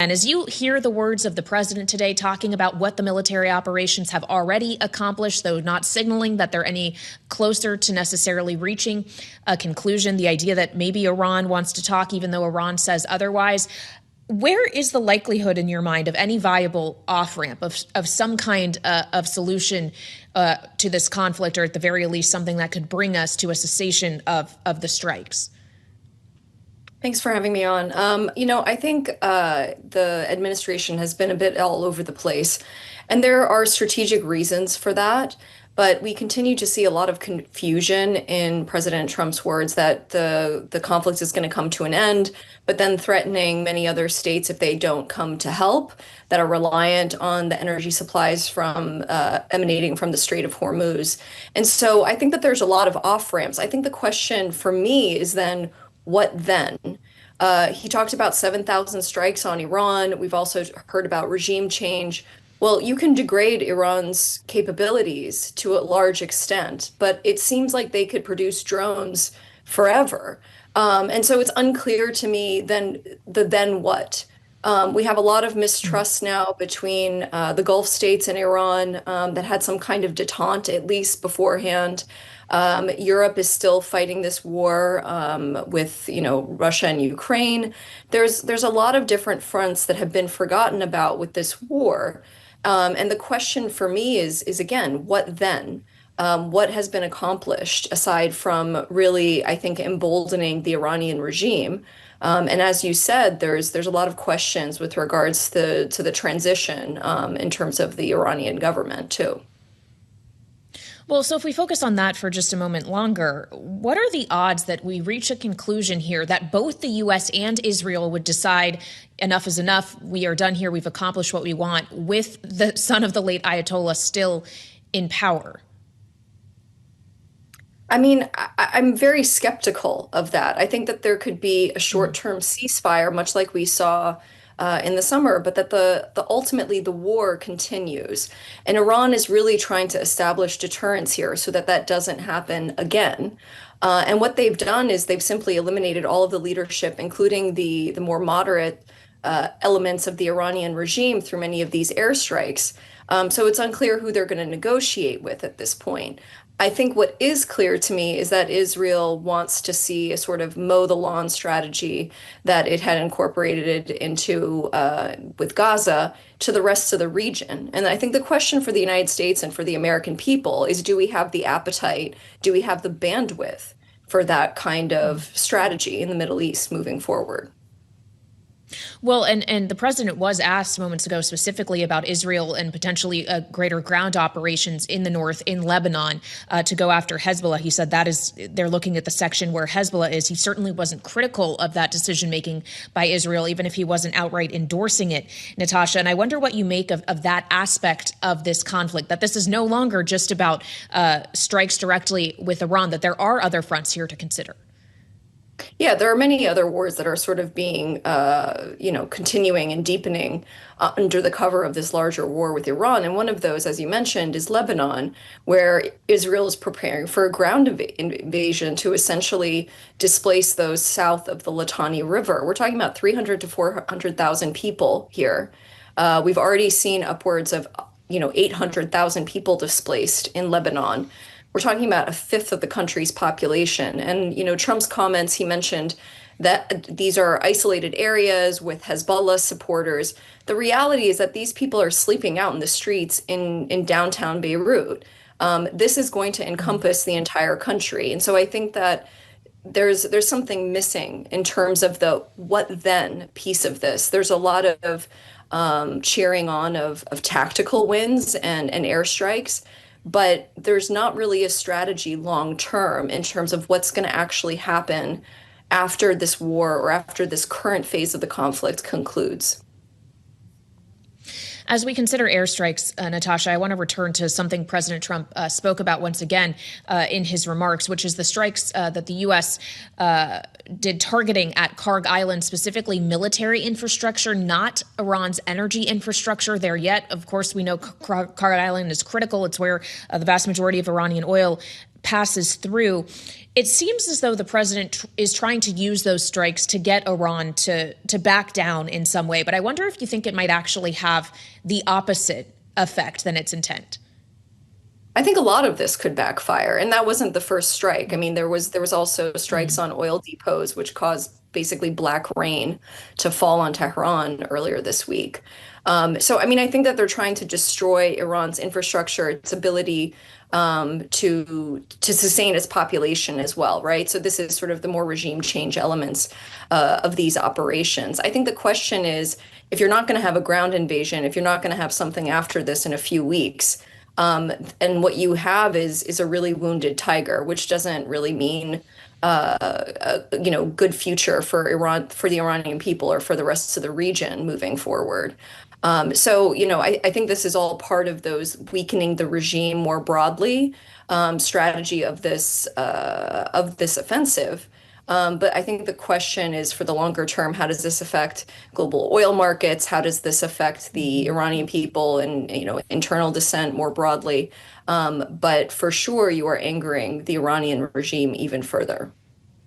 And as you hear the words of the president today talking about what the military operations have already accomplished, though not signaling that they're any closer to necessarily reaching a conclusion, the idea that maybe Iran wants to talk, even though Iran says otherwise, where is the likelihood in your mind of any viable off-ramp of some kind of solution to this conflict, or at the very least something that could bring us to a cessation of the strikes? Thanks for having me on. I think the administration has been a bit all over the place, and there are strategic reasons for that. But we continue to see a lot of confusion in President Trump's words that the conflict is going to come to an end, but then threatening many other states if they don't come to help that are reliant on the energy supplies from emanating from the Strait of Hormuz. And so I think that there's a lot of off ramps. I think the question for me is then, what then? He talked about 7,000 strikes on Iran. We've also heard about regime change. Well, you can degrade Iran's capabilities to a large extent, but it seems like they could produce drones forever. And so it's unclear to me then what. We have a lot of mistrust now between the Gulf states and Iran that had some kind of detente, at least beforehand. Europe is still fighting this war with, Russia and Ukraine. There's a lot of different fronts that have been forgotten about with this war. And the question for me is again, what then? What has been accomplished aside from really, I think, emboldening the Iranian regime? And as you said, there's a lot of questions with regards to the transition in terms of the Iranian government too. Well, so if we focus on that for just a moment longer, what are the odds that we reach a conclusion here that both the U.S. and Israel would decide enough is enough, we are done here, we've accomplished what we want, with the son of the late Ayatollah still in power? I mean, I'm very skeptical of that. I think that there could be a short-term ceasefire, much like we saw in the summer, but that the ultimately the war continues, and Iran is really trying to establish deterrence here so that that doesn't happen again. And what they've done is they've simply eliminated all of the leadership, including the more moderate elements of the Iranian regime, through many of these airstrikes. So it's unclear who they're going to negotiate with at this point. I think what is clear to me is that Israel wants to see a sort of mow the lawn strategy that it had incorporated into with Gaza to the rest of the region. And I think the question for the United States and for the American people is, do we have the appetite? Do we have the bandwidth for that kind of strategy in the Middle East moving forward? Well, and the president was asked moments ago specifically about Israel and potentially greater ground operations in the north, in Lebanon, to go after Hezbollah. He said they're looking at the section where Hezbollah is. He certainly wasn't critical of that decision making by Israel, even if he wasn't outright endorsing it, Natasha. And I wonder what you make of that aspect of this conflict, that this is no longer just about strikes directly with Iran, that there are other fronts here to consider. Yeah, there are many other wars that are sort of being, continuing and deepening under the cover of this larger war with Iran. And one of those, as you mentioned, is Lebanon, where Israel is preparing for a ground invasion to essentially displace those south of the Litani River. We're talking about 300 to 400,000 people here. We've already seen upwards of, 800,000 people displaced in Lebanon. We're talking about a fifth of the country's population. And, Trump's comments, he mentioned that these are isolated areas with Hezbollah supporters. The reality is that these people are sleeping out in the streets in downtown Beirut. This is going to encompass the entire country. And so I think that there's something missing in terms of the what then piece of this. There's a lot of cheering on of tactical wins and airstrikes, but there's not really a strategy long term in terms of what's going to actually happen after this war or after this current phase of the conflict concludes. As we consider airstrikes, Natasha, I want to return to something President Trump spoke about once again in his remarks, which is the strikes that the U.S. Did targeting at Karg Island, specifically military infrastructure, not Iran's energy infrastructure there yet. Of course, we know Karg Island is critical. It's where the vast majority of Iranian oil passes through, it seems as though the president is trying to use those strikes to get Iran to back down in some way. But I wonder if you think it might actually have the opposite effect than its intent. I think a lot of this could backfire, and that wasn't the first strike. I mean, there was also strikes Mm. on oil depots, which caused basically black rain to fall on Tehran earlier this week. So, I mean, I think that they're trying to destroy Iran's infrastructure, its ability to sustain its population as well, right? So this is sort of the more regime change elements of these operations. I think the question is, if you're not going to have a ground invasion, if you're not going to have something after this in a few weeks. And what you have is a really wounded tiger, which doesn't really mean good future for Iran, for the Iranian people, or for the rest of the region moving forward. I think this is all part of those weakening the regime more broadly strategy of this offensive. But I think the question is for the longer term, how does this affect global oil markets? How does this affect the Iranian people and, internal dissent more broadly? But for sure, you are angering the Iranian regime even further.